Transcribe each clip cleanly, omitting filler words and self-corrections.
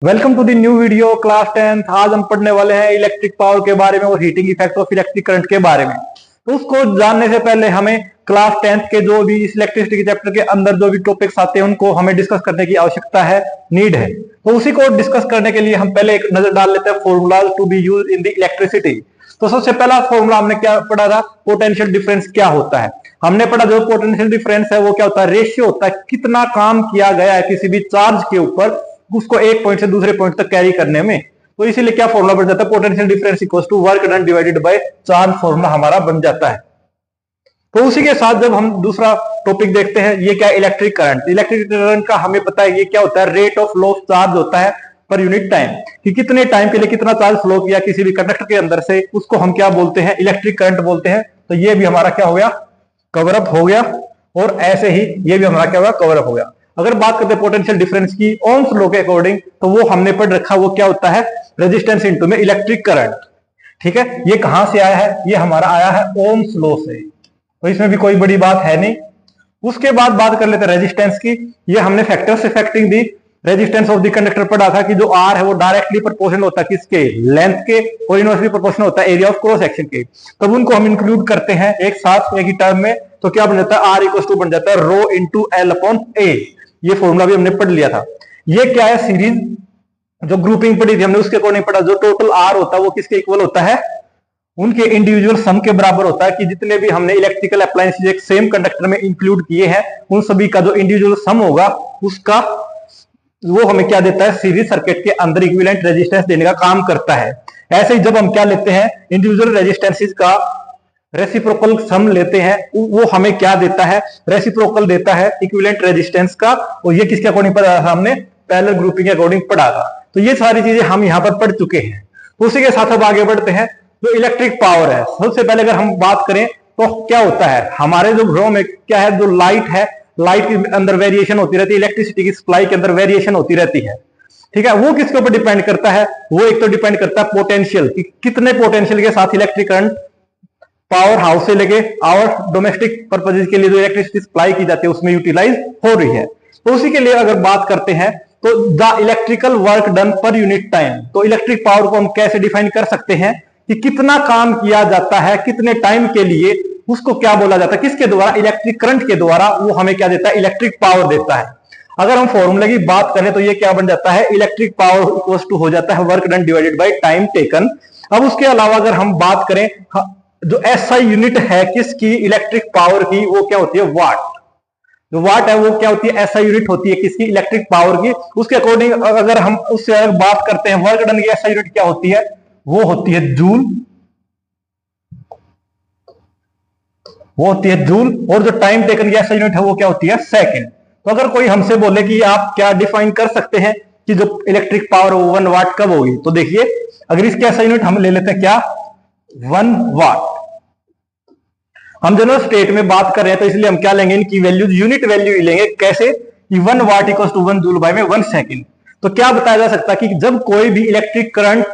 Welcome to the new video class 10th। आज हम पढ़ने वाले हैं इलेक्ट्रिक पावर के बारे में और heating effect of electric current के बारे में। तो उसको जानने से पहले हमें क्लास 10th के जो भी इस इलेक्ट्रिसिटी के चैप्टर के अंदर जो भी टॉपिक्स आते हैं उनको हमें डिस्कस करने की आवश्यकता है, नीड है। तो उसी को डिस्कस करने के लिए हम पहले एक नजर डाल लेते हैं formulas to be use in the electricity. तो सबसे पहला फॉर्मूला हमने क्या पढ़ा था, पोटेंशियल डिफरेंस क्या होता है। हमने पढ़ा जो पोटेंशियल डिफरेंस है वो क्या होता है, रेशियो होता है कितना काम किया गया है किसी भी चार्ज के ऊपर उसको एक पॉइंट से दूसरे पॉइंट तक कैरी करने में। तो इसीलिए क्या फॉर्मूला बन जाता है, potential difference equals to work done divided by charge, formula हमारा बन जाता है। तो उसी के साथ जब हम दूसरा टॉपिक देखते हैं, ये क्या इलेक्ट्रिक करंट। इलेक्ट्रिक करंट का हमें पता है ये क्या होता है, rate of flow of charge होता है पर यूनिट टाइम, कि कितने टाइम के लिए कितना चार्ज फ्लो किया किसी भी कंडक्टर के अंदर से, उसको हम क्या बोलते हैं, इलेक्ट्रिक करंट बोलते हैं। तो ये भी हमारा क्या हो गया, कवर अप हो गया। और ऐसे ही ये भी हमारा क्या होगा, कवर अप हो गया। अगर बात करते हैं पोटेंशियल डिफरेंस की ओम्स लॉ के अकॉर्डिंग, तो वो हमने पढ़ रखा, वो क्या होता है, रेजिस्टेंस इनटू में इलेक्ट्रिक करंट। ठीक है, ये कहां से आया है, ये हमारा आया है ओम्स लॉ से, तो इसमें भी कोई बड़ी बात है नहीं। उसके बाद बात कर लेते हैं रेजिस्टेंस की। ये हमने factors affecting the resistance of the conductor पढ़ा था कि जो आर है वो डायरेक्टली प्रोपोर्शनल होता है किसके, लेंथ के, और इनवर्सली प्रोपोर्शनल होता है एरिया ऑफ क्रॉस सेक्शन के। तब उनको हम इंक्लूड करते हैं एक साथ एक ही टर्म में, तो क्या बन जाता है, आर इक्वल टू बन जाता है रो इंटू एल अपॉन ए। ये फॉर्मूला भी हमने पढ़ लिया था। ये क्या है, सीरीज जो ग्रुपिंग पढ़ी थी हमने उसके अकॉर्डिंग पढ़ा, जो टोटल आर होता है वो किसके इक्वल होता है, उनके इंडिविजुअल सम के बराबर होता है। कि जितने भी हमने इलेक्ट्रिकल अप्लायंसेस एक सेम कंडक्टर में इंक्लूड किए हैं उन सभी का जो इंडिविजुअल सम होगा उसका वो हमें क्या देता है, सीरीज सर्किट के अंदर इक्विवेलेंट रेजिस्टेंस देने का काम करता है। ऐसे ही जब हम क्या लेते हैं, इंडिविजुअल रेजिस्टेंसेस का रेसिप्रोकल सम लेते हैं, वो हमें क्या देता है, रेसिप्रोकल देता है इक्विवेलेंट रेजिस्टेंस का। और ये किसके अकॉर्डिंग पढ़ा था हमने, पैरेलल ग्रुपिंग के अकॉर्डिंग पढ़ा था। तो ये सारी चीजें हम यहां पर पढ़ चुके हैं। तो उसी के साथ अब आगे बढ़ते हैं। जो इलेक्ट्रिक पावर है, सबसे पहले अगर हम बात करें तो क्या होता है, हमारे जो घरों में क्या है, जो लाइट है, लाइट के अंदर वेरिएशन होती रहती है, इलेक्ट्रिसिटी की सप्लाई के अंदर वेरिएशन होती रहती है। ठीक है, वो किसके ऊपर डिपेंड करता है, वो एक तो डिपेंड करता है पोटेंशियल, कि कितने पोटेंशियल के साथ इलेक्ट्रिक करंट पावर हाउस से लेके और डोमेस्टिक पर्पजेज के लिए जो इलेक्ट्रिसिटी सप्लाई की जाती है उसमें यूटिलाइज हो रही है। तो उसी के लिए अगर बात करते हैं तो the electrical work done per unit time. तो इलेक्ट्रिक पावर को हम कैसे डिफाइन कर सकते हैं कि कितना काम किया जाता है कितने टाइम के लिए, उसको क्या बोला जाता है, किसके द्वारा, इलेक्ट्रिक करंट के द्वारा। वो हमें क्या देता है, इलेक्ट्रिक पावर देता है। अगर हम फॉर्मूले की बात करें तो ये क्या बन जाता है, इलेक्ट्रिक पावर इक्वल्स टू हो जाता है work done divided by time taken. अब उसके अलावा अगर हम बात करें, जो एसआई यूनिट है किसकी, इलेक्ट्रिक पावर की, वो क्या होती है, वाट। जो वाट है वो क्या होती है, एसआई यूनिट होती है किसकी, इलेक्ट्रिक पावर की। उसके अकॉर्डिंग अगर हम उससे अलग बात करते हैं, वर्क डन की एसआई यूनिट क्या होती है, वो होती है जूल, वो होती है जूल। और जो टाइम टेकन की एसआई यूनिट है वो क्या होती है, सेकंड। तो अगर कोई हमसे बोले कि आप क्या डिफाइन कर सकते हैं कि जो इलेक्ट्रिक पावर 1 वाट कब होगी, तो देखिए अगर इसकी एसआई यूनिट हम ले लेते हैं क्या, 1 वाट। हम जनरल स्टेट में बात कर रहे हैं तो इसलिए हम क्या लेंगे, इनकी वैल्यूज यूनिट वैल्यू लेंगे। कैसे, कि 1 वाट इक्वल टू 1 जूल बाय में 1 सेकंड। तो क्या बताया जा सकता है कि जब कोई भी इलेक्ट्रिक करंट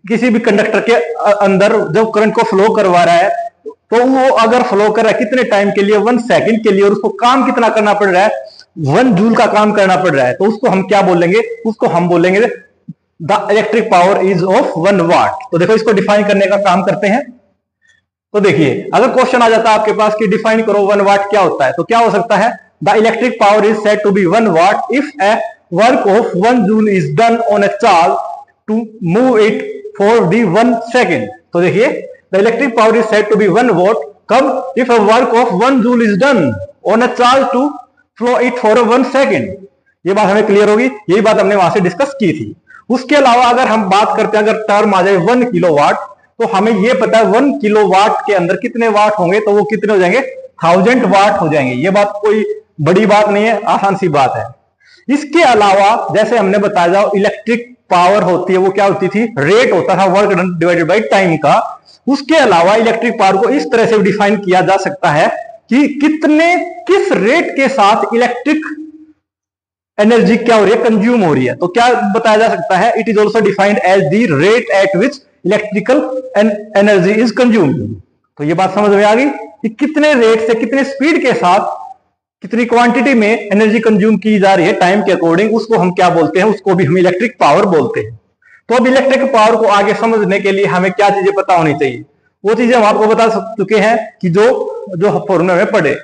किसी भी कंडक्टर के अंदर जब करंट को फ्लो करवा रहा है, तो वो अगर फ्लो कर रहा है कितने टाइम के लिए, 1 सेकंड के लिए, और उसको काम कितना करना पड़ रहा है, 1 जूल का काम करना पड़ रहा है, तो उसको हम क्या बोलेंगे, उसको हम बोलेंगे the electric power is of 1 वाट। तो देखो इसको डिफाइन करने का काम करते हैं। तो देखिए अगर क्वेश्चन आ जाता है आपके पास कि डिफाइन करो 1 वाट क्या होता है, तो क्या हो सकता है, the electric power is said to be 1 watt if a work of 1 joule is done on a charge to move it for the 1 second. तो देखिए the electric power is said to be 1 watt कब, if a work of 1 joule is done on a charge to flow it for 1 second. ये बात हमें clear होगी, यही बात हमने वहां से डिस्कस की थी। उसके अलावा अगर हम बात करते हैं, अगर टर्म आ जाए 1 किलोवाट, तो हमें यह पता है 1 किलोवाट के अंदर कितने वाट होंगे, तो वो कितने हो जाएंगे, 1000 वाट हो जाएंगे। ये बात कोई बड़ी बात नहीं है, आसान सी बात है। इसके अलावा जैसे हमने बताया जाओ इलेक्ट्रिक पावर होती है वो क्या होती थी, रेट होता था work done divided by time का। उसके अलावा इलेक्ट्रिक पावर को इस तरह से डिफाइन किया जा सकता है कि किस रेट के साथ इलेक्ट्रिक एनर्जी क्या हो रही है, कंज्यूम हो रही है। तो क्या बताया जा सकता है, it is also defined as the rate at which electrical energy is consumed. तो ये बात समझ में आ गई कि कितने रेट से, कितने स्पीड के साथ कितनी क्वांटिटी में एनर्जी कंज्यूम की जा रही है टाइम के अकॉर्डिंग, उसको हम क्या बोलते हैं, उसको भी हम इलेक्ट्रिक पावर बोलते हैं। तो अब इलेक्ट्रिक पावर को आगे समझने के लिए हमें क्या चीजें पता होनी चाहिए, वो चीजें हम आपको बता चुके हैं कि जो फॉर्मूला में पढ़े।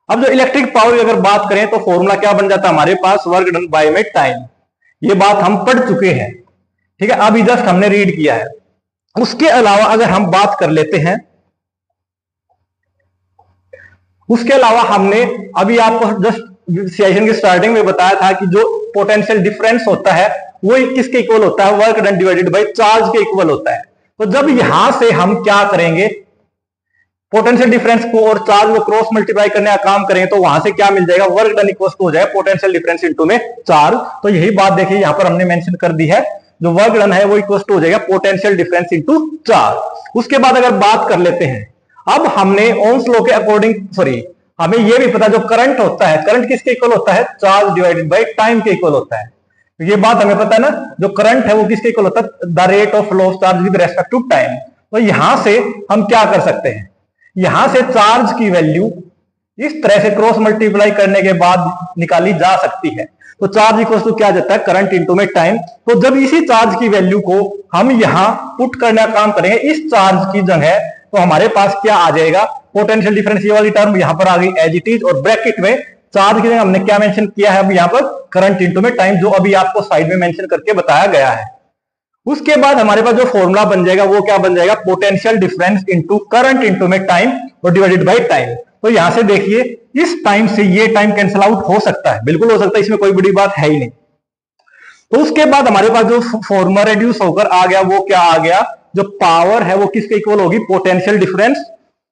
अब जो इलेक्ट्रिक पावर की अगर बात करें तो फॉर्मूला क्या बन जाता है हमारे पास, वर्क डन बाय में टाइम। ये बात हम पढ़ चुके हैं, ठीक है, अभी जस्ट हमने रीड किया है। उसके अलावा अगर हम बात कर लेते हैं, उसके अलावा हमने अभी आपको जस्ट सेशन की स्टार्टिंग में बताया था कि जो पोटेंशियल डिफरेंस होता है वो किसके इक्वल होता है, work done divided by charge के इक्वल होता है। तो जब यहां से हम क्या करेंगे, पोटेंशियल डिफरेंस को और चार्ज को क्रॉस मल्टीप्लाई करने का काम करेंगे तो वहां से क्या मिल जाएगा, वर्क डन इक्वल हो जाएगा पोटेंशियल डिफरेंस इनटू में चार्ज। तो यही बात देखिए यहां पर हमने मेंशन कर दी है, जो वर्क डन है वो इक्वल हो जाएगा पोटेंशियल डिफरेंस इनटू चार्ज। उसके बाद अगर बात कर लेते हैं, अब हमने ओम्स लॉ के अकॉर्डिंग, सॉरी, हमें यह भी पता जो करंट होता है, करंट किसके इक्वल होता है, चार्ज डिवाइडेड बाय टाइम के इक्वल होता है। तो ये बात हमें पता है ना, जो करंट है वो किसके इक्वल होता है, the rate of flow of charge with respect to time. तो यहां से हम क्या कर सकते हैं, यहां से चार्ज की वैल्यू इस तरह से क्रॉस मल्टीप्लाई करने के बाद निकाली जा सकती है। तो चार्ज इक्वल टू क्या जाता है, करंट इनटू में टाइम। तो जब इसी चार्ज की वैल्यू को हम यहां पुट करने का काम करेंगे इस चार्ज की जगह, तो हमारे पास क्या आ जाएगा, पोटेंशियल डिफरेंस, ये वाली टर्म यहां पर आ गई एज इट इज, और ब्रैकेट में चार्ज की जगह हमने क्या मेंशन किया है अब यहां पर, करंट इनटू में टाइम, जो अभी आपको साइड में मेंशन करके बताया गया है। उसके बाद हमारे पास जो फॉर्मूला बन जाएगा वो क्या बन जाएगा, potential difference into current into में टाइम और डिवाइडेड बाय टाइम। तो यहां से देखिए इस टाइम से ये टाइम कैंसिल आउट हो सकता है, बिल्कुल हो सकता है, इसमें कोई बड़ी बात है ही नहीं। तो उसके बाद हमारे पास जो फॉर्मूला रिड्यूस होकर आ गया वो क्या आ गया, जो पावर है वो किसके इक्वल होगी, पोटेंशियल डिफरेंस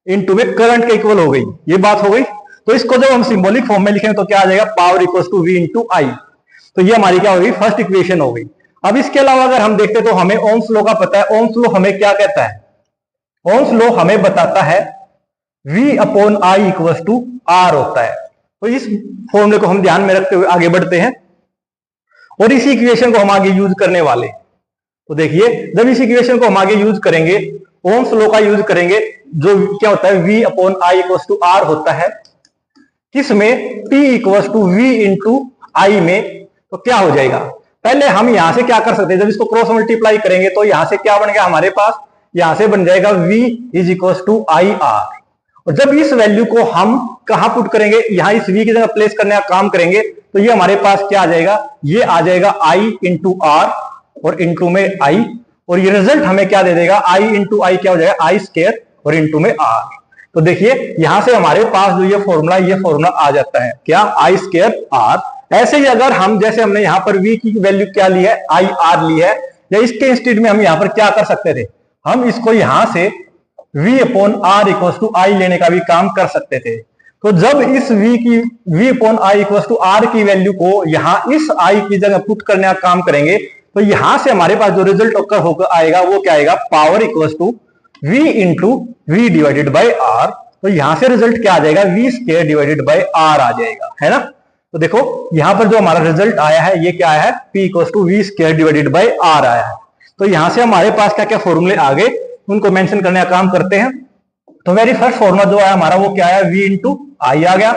इनटू में करंट के इक्वल हो गई, ये बात हो गई। तो इसको जब हम सिंबॉलिक फॉर्म में लिखेंगे तो क्या आ जाएगा, power equals to V into I. तो ये हमारी क्या होगी, फर्स्ट इक्वेशन हो गई। अब इसके अलावा अगर हम देखते तो हमें ओम्स लॉ का पता है, ओम्स लॉ हमें क्या कहता है, ओम्स लॉ हमें बताता है V upon I equals to R होता है। तो इस फॉर्मूले को हम ध्यान में रखते हुए आगे बढ़ते हैं और इसी इक्वेशन को हम आगे यूज करने वाले। तो देखिए जब इस इक्वेशन को हम आगे यूज करेंगे, ओम्स लॉ का यूज करेंगे, जो क्या होता है V upon I equals to R होता है, किसमें, P equals to V into I में। तो क्या हो जाएगा, पहले हम यहां से क्या कर सकते हैं, जब इसको क्रॉस मल्टीप्लाई करेंगे तो यहां से क्या बन गया हमारे पास, यहां से बन जाएगा V is equals to I R. और जब इस वैल्यू को हम कहां पुट करेंगे, यहां इस V की जगह प्लेस करने का काम करेंगे, तो ये हमारे पास क्या आ जाएगा, ये आ जाएगा I इंटू आर और इंटू में I, और ये रिजल्ट हमें क्या दे देगा, I इंटू आई क्या हो जाएगा, आई स्क्वायर और इंटू में R। तो देखिए यहां से हमारे पास जो ये फॉर्मूला आ जाता है क्या, आई स्क्वायर आर। ऐसे ही अगर हम, जैसे हमने यहां पर V की वैल्यू क्या ली है, आई आर ली है, या इसके इंस्टेड में हम यहां पर क्या कर सकते थे, हम इसको यहां से V upon R equals to I लेने का भी काम कर सकते थे। तो जब इस V upon I equals to R की वैल्यू को यहां इस I की जगह पुट करने का काम करेंगे, तो यहां से हमारे पास जो रिजल्ट होकर आएगा वो क्या आएगा, power equals to V into V divided by R. तो यहां से रिजल्ट क्या आ जाएगा, V square divided by R आ जाएगा, है ना। तो देखो यहां पर जो हमारा रिजल्ट आया है ये क्या है, P equals to V square divided by R आया है। तो यहां से हमारे पास क्या क्या फॉर्मूले आ गए उनको मेंशन करने का काम करते हैं। तो वेरी फर्स्ट फॉर्मूला जो आया हमारा वो क्या आया, V इंटू आई आ गया।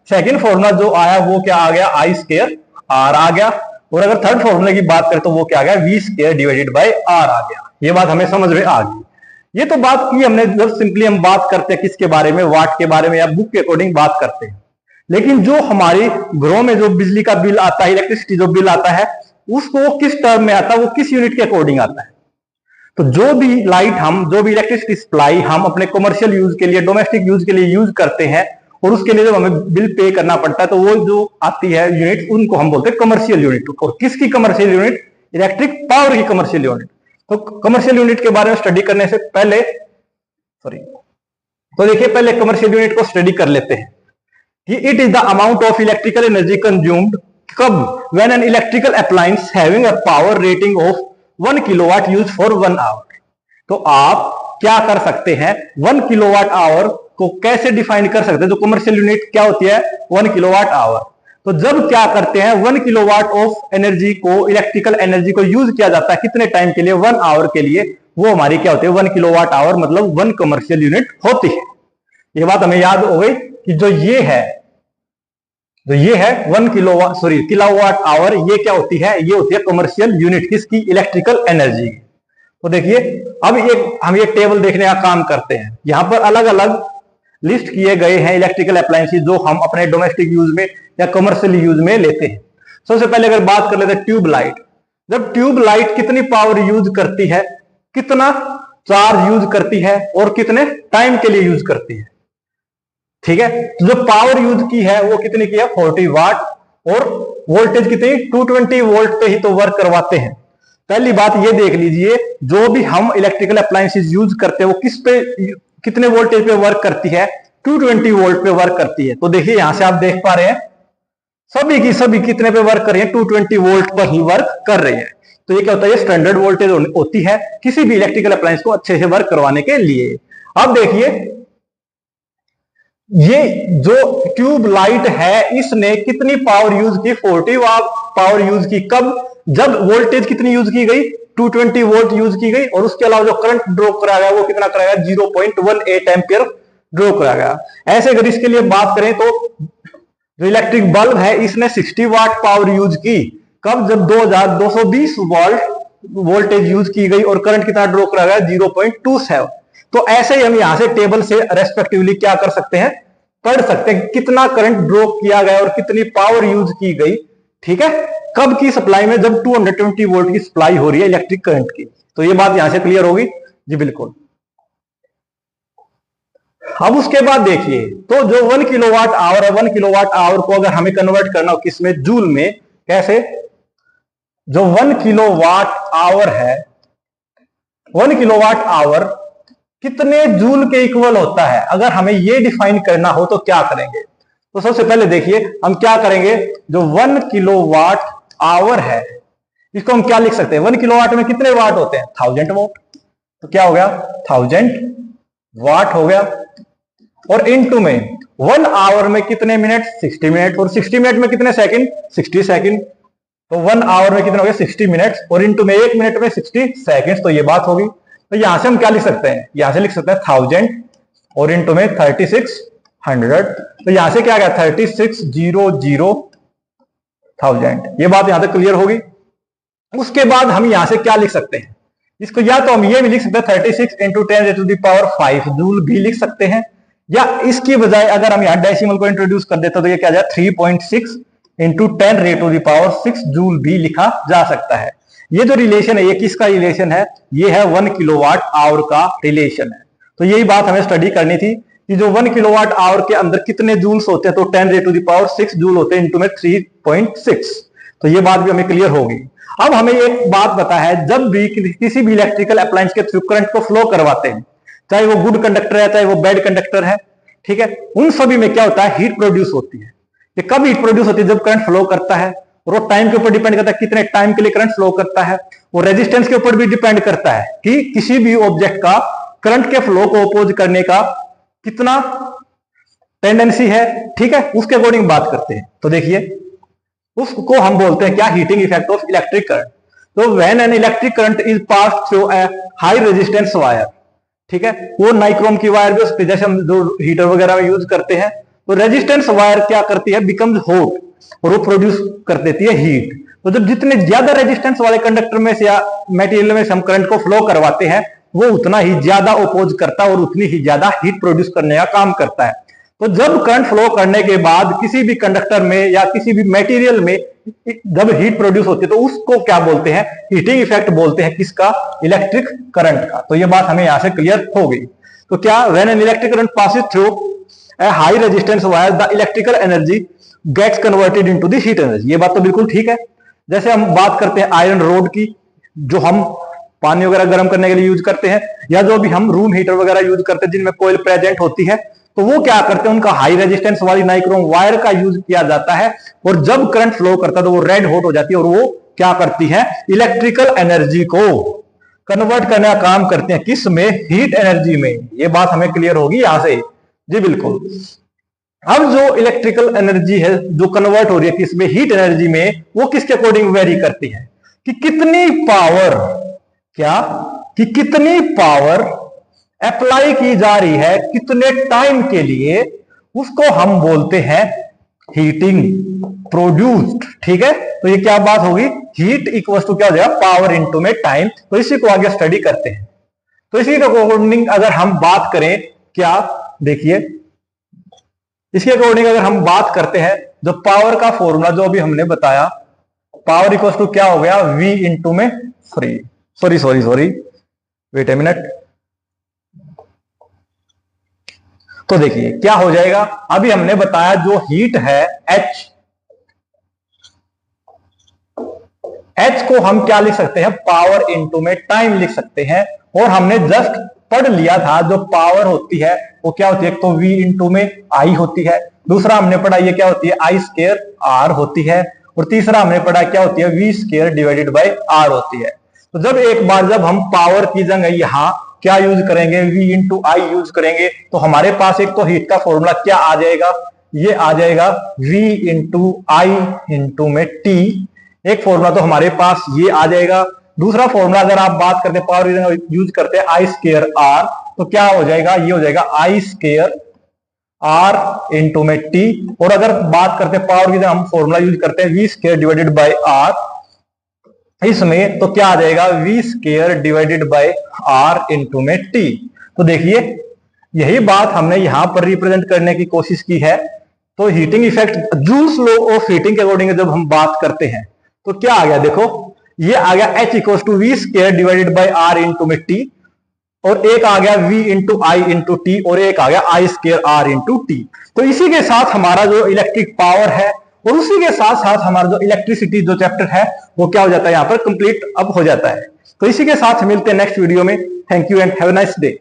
सेकंड फॉर्मूला जो आया वो क्या आ गया, आई स्क्वायर आर आ गया। और अगर थर्ड फॉर्मूले की बात करें तो वो क्या आ गया, V square divided by R आ गया। ये बात हमें समझ में आ गई। ये तो बात की हमने, जब सिंपली हम बात करते हैं किसके बारे में, वाट के बारे में या बुक के अकॉर्डिंग बात करते हैं। लेकिन जो हमारी घरों में जो बिजली का बिल आता है, इलेक्ट्रिसिटी जो बिल आता है, उसको किस टर्म में आता है, वो किस यूनिट के अकॉर्डिंग आता है। तो जो भी लाइट हम, जो भी इलेक्ट्रिसिटी सप्लाई हम अपने कमर्शियल यूज के लिए, डोमेस्टिक यूज के लिए यूज करते हैं, और उसके लिए जब हमें बिल पे करना पड़ता है तो वो जो आती है यूनिट, उनको हम बोलते हैं कमर्शियल यूनिट। और किसकी कमर्शियल यूनिट, इलेक्ट्रिक पावर की कमर्शियल यूनिट। तो कमर्शियल यूनिट के बारे में स्टडी करने से पहले, तो देखिए पहले कमर्शियल यूनिट को स्टडी कर लेते हैं कि it is the amount of electrical energy consumed कब when an electrical appliance having a power rating of 1 kilowatt use for 1 hour. तो आप क्या कर सकते हैं, 1 किलोवाट आवर को कैसे डिफाइन कर सकते हैं, जो कमर्शियल यूनिट क्या होती है, 1 किलोवाट आवर। तो जब क्या करते हैं, 1 किलोवाट ऑफ एनर्जी को, इलेक्ट्रिकल एनर्जी को यूज किया जाता है कितने टाइम के लिए, 1 आवर के लिए, वो हमारी क्या होती है, 1 किलोवाट आवर मतलब 1 कमर्शियल यूनिट होती है। ये बात हमें याद हो गई कि जो ये है तो ये है 1 किलोवाट आवर। ये क्या होती है? ये होती है कमर्शियल यूनिट किसकी? Electrical energy. तो देखिए, अब हम ये टेबल देखने का काम करते हैं। यहां पर अलग अलग लिस्ट किए गए हैं इलेक्ट्रिकल अप्लायंसेस जो हम अपने डोमेस्टिक यूज में या कमर्शियल यूज में लेते हैं। सबसे पहले अगर बात कर लेते हैं ट्यूबलाइट। जब ट्यूबलाइट कितनी पावर यूज करती है, कितना चार्ज यूज करती है और कितने टाइम के लिए यूज करती है, ठीक है। तो जो पावर यूज की है वो कितनी की है? 40 वाट। और वोल्टेज कितनी? 220 वोल्ट पे ही तो वर्क करवाते हैं। पहली बात ये देख लीजिए, जो भी हम इलेक्ट्रिकल अप्लायंसेस यूज करते हैं वो किस पे, कितने वोल्टेज पे वर्क करती है? 220 वोल्ट पे वर्क करती है। तो देखिए यहां से आप देख पा रहे हैं सभी की सभी कितने पे वर्क कर रही है? 220 वोल्ट पर ही वर्क कर रही है। तो ये क्या होता है? ये स्टैंडर्ड वोल्टेज होती है किसी भी इलेक्ट्रिकल अप्लायंस को अच्छे से वर्क करवाने के लिए। अब देखिए, ये जो ट्यूब लाइट है इसने कितनी पावर यूज की? 40 वाट पावर यूज की। कब? जब वोल्टेज कितनी यूज की गई? 220 वोल्ट यूज की गई। और उसके अलावा जो करंट ड्रॉ करा गया वो कितना कराया? 0.18 एम्पियर ड्रॉ करा गया। ऐसे अगर इसके लिए बात करें तो जो इलेक्ट्रिक बल्ब है इसने 60 वाट पावर यूज की। कब? जब 2220 वोल्टेज यूज की गई और करंट कितना ड्रॉ करा गया? 0.27। तो ऐसे ही हम यहां से टेबल से रेस्पेक्टिवली क्या कर सकते हैं? पढ़ सकते हैं कितना करंट ड्रॉ किया गया और कितनी पावर यूज की गई, ठीक है। कब की सप्लाई में? जब 220 वोल्ट की सप्लाई हो रही है इलेक्ट्रिक करंट की। तो ये बात यहां से क्लियर होगी जी, बिल्कुल। अब उसके बाद देखिए, तो जो 1 किलोवाट आवर है, 1 किलोवाट आवर को अगर हमें कन्वर्ट करना हो किसमें? जूल में। कैसे? जो 1 किलोवाट आवर है, 1 किलोवाट आवर कितने जूल के इक्वल होता है? अगर हमें ये डिफाइन करना हो तो क्या करेंगे? तो सबसे पहले देखिए हम क्या करेंगे, जो 1 किलोवाट आवर है इसको हम क्या लिख सकते हैं? 1 किलोवाट में कितने वाट होते हैं? 1000 वाट। तो क्या हो गया? 1000 वाट हो गया। और इनटू में 1 आवर में कितने मिनट? 60 मिनट। और 60 मिनट में कितने सेकंड? 60 सेकंड। तो 1 आवर में कितने हो गए? 60 मिनट। और इनटू में 1 मिनट में 60 सेकंड। तो ये बात होगी। तो यहां से हम क्या लिख सकते हैं? यहां से लिख सकते हैं 1000 और इनटू में 3600। तो यहां से क्या गया? 3600,000। ये बात यहां तक क्लियर होगी। उसके बाद हम यहां से क्या लिख सकते हैं? इसको या तो हम ये भी लिख सकते हैं 36 इंटू 10⁵ जूल भी लिख सकते हैं, या इसकी बजाय अगर हम यहां डेसिमल को इंट्रोड्यूस कर देते तो ये क्या जाए? 3.6 इंटू 10⁻6 जूल भी लिखा जा सकता है। ये जो रिलेशन है ये किसका रिलेशन है? ये है 1 किलोवाट आवर का रिलेशन है। तो यही बात हमें स्टडी करनी थी कि जो 1 किलोवाट आवर के अंदर कितने जूल्स होते हैं? तो 10⁻6 जूल होते हैं इंटू में 3.6। तो ये बात भी हमें क्लियर होगी। अब हमें एक बात पता है, जब भी किसी भी इलेक्ट्रिकल अप्लायंस के थ्रू करंट को फ्लो करवाते हैं, चाहे वो गुड कंडक्टर है चाहे वो बैड कंडक्टर है, ठीक है, उन सभी में क्या होता है? हीट प्रोड्यूस होती है। ये कब हीट प्रोड्यूस होती है? जब करंट फ्लो करता है। और वो टाइम के ऊपर डिपेंड करता है कितने टाइम के लिए करंट फ्लो करता है। वो रेजिस्टेंस के ऊपर भी डिपेंड करता है कि किसी भी ऑब्जेक्ट का करंट के फ्लो को अपोज करने का कितना टेंडेंसी है, ठीक है, उसके अकॉर्डिंग बात करते हैं। तो देखिए उसको हम बोलते हैं क्या? Heating effect of electric current. तो when an electric current is pass through a high resistance wire, ठीक है, वो नाइक्रोम की वायर भी उस पे, जैसे हम जो हीटर वगैरह में यूज करते हैं, तो रेजिस्टेंस वायर क्या करती है? बिकम्स हॉट और वो प्रोड्यूस कर देती है हीट। तो जब जितने ज्यादा रेजिस्टेंस वाले कंडक्टर में से या मटेरियल में से हम करंट को फ्लो करवाते हैं वो उतना ही ज्यादा अपोज करता है और उतनी ही ज्यादा हीट प्रोड्यूस करने का काम करता है। तो जब करंट फ्लो करने के बाद किसी भी कंडक्टर में या किसी भी मटेरियल में जब हीट प्रोड्यूस होती है तो उसको क्या बोलते हैं? हीटिंग इफेक्ट बोलते हैं। किसका? इलेक्ट्रिक करंट का। तो ये बात हमें यहां से क्लियर हो गई। तो क्या? When an electric current passes through a high resistance wire the electrical energy gets converted into the heat energy. ये बात तो बिल्कुल ठीक है। जैसे हम बात करते हैं आयरन रोड की, जो हम पानी वगैरह गर्म करने के लिए यूज करते हैं, या जो भी हम रूम हीटर वगैरह यूज करते हैं जिनमें कोयल प्रेजेंट होती है, तो वो क्या करते हैं? उनका हाई रेजिस्टेंस वाली नाइक्रोम वायर का यूज किया जाता है। और जब करंट फ्लो करता है तो वो रेड हॉट हो जाती है और वो क्या करती है? इलेक्ट्रिकल एनर्जी को कन्वर्ट करने का काम करते हैं। किस में? हीट एनर्जी में। ये बात हमें क्लियर होगी यहां से जी, बिल्कुल। अब जो इलेक्ट्रिकल एनर्जी है जो कन्वर्ट हो रही है किसमें? हीट एनर्जी में, वो किसके अकॉर्डिंग वेरी करती है? कि कितनी पावर, क्या कि कितनी पावर अप्लाई की जा रही है कितने टाइम के लिए, उसको हम बोलते हैं हीटिंग प्रोड्यूस्ड, ठीक है। तो ये क्या बात होगी, हीट इक्वल्स टू क्या हो जाएगा, पावर इनटू में टाइम। तो इसी को आगे स्टडी करते हैं। तो इसी के अकॉर्डिंग अगर हम बात करें, क्या देखिए, इसके अकॉर्डिंग अगर हम बात करते हैं, जो पावर का फॉर्मूला जो अभी हमने बताया, पावर इक्वल्स टू क्या हो गया, V इंटू में फ्री, सॉरी वेट ए मिनट। तो देखिए क्या हो जाएगा, अभी हमने बताया जो हीट है H को हम क्या लिख सकते हैं, पावर इनटू में टाइम लिख सकते हैं। और हमने जस्ट पढ़ लिया था जो पावर होती है वो क्या होती है, तो V इंटू में I होती है। दूसरा हमने पढ़ा ये क्या होती है, I स्क्वायर R होती है। और तीसरा हमने पढ़ा क्या होती है, V square divided by R होती है। तो जब एक बार जब हम पावर की जगह यहां क्या यूज करेंगे, V इंटू I यूज करेंगे, तो हमारे पास एक तो हीट का फॉर्मूला क्या आ जाएगा, ये आ जाएगा V इंटू I इंटू में T। एक फॉर्मूला तो हमारे पास ये आ जाएगा। दूसरा फॉर्मूला अगर आप बात करते हैं पावर यूज करते हैं I स्क्वायर R, तो क्या हो जाएगा, ये हो जाएगा I स्क्वायर R इंटू में T। और अगर बात करते हैं पावर की हम फॉर्मूला यूज करते हैं V square divided by R, इसमें तो क्या आ जाएगा, V square divided by R into में T। तो देखिए यही बात हमने यहां पर रिप्रेजेंट करने की कोशिश की है। तो heating effect joules law of heating के अकॉर्डिंग जब हम बात करते हैं तो क्या आ गया, देखो ये आ गया H equals to V square divided by R into में T। और एक आ गया V into I into T, और एक आ गया I square R into T। तो इसी के साथ हमारा जो इलेक्ट्रिक पावर है और उसी के साथ साथ हमारा जो इलेक्ट्रिसिटी जो चैप्टर है वो क्या हो जाता है, यहाँ पर कंप्लीट अब हो जाता है। तो इसी के साथ मिलते हैं नेक्स्ट वीडियो में। Thank you and have a nice day.